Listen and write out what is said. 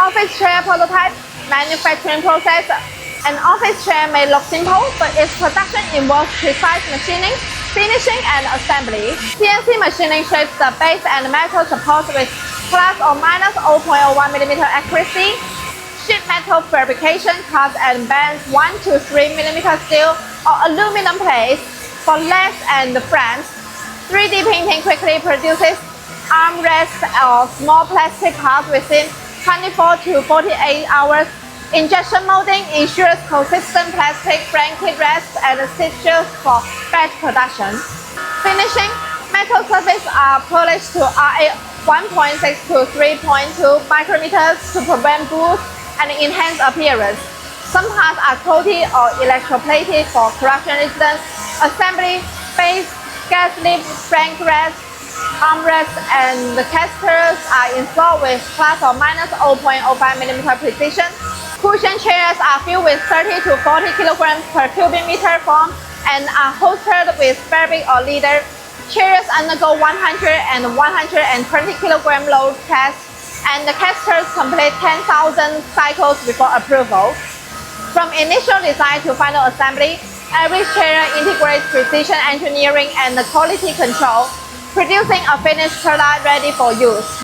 Office chair prototype. Manufacturing process. An office chair may look simple, but its production involves precise machining, finishing, and assembly. CNC machining shapes the base and metal supports with plus or minus 0.01 mm accuracy. Sheet metal fabrication cuts and bends 1 to 3 mm steel or aluminum plates for legs and frames. 3D printing quickly produces armrests or small plastic parts within 24 to 48 hours. Injection molding ensures consistent plastic blanket rests and stitches for batch production. Finishing, metal surfaces are polished to RA 1.6 to 3.2 micrometers to prevent bruise and enhance appearance. Some parts are coated or electroplated for corrosion resistance. Assembly, base, gas lift, crank rest, armrests, and the casters are installed with plus or minus 0.05 mm precision. Cushion chairs are filled with 30 to 40 kilograms per cubic meter foam and are holstered with fabric or leather. Chairs undergo 100 and 120 kilogram load tests, and the casters complete 10,000 cycles before approval. From initial design to final assembly, every chair integrates precision engineering and quality control, producing a finished product ready for use.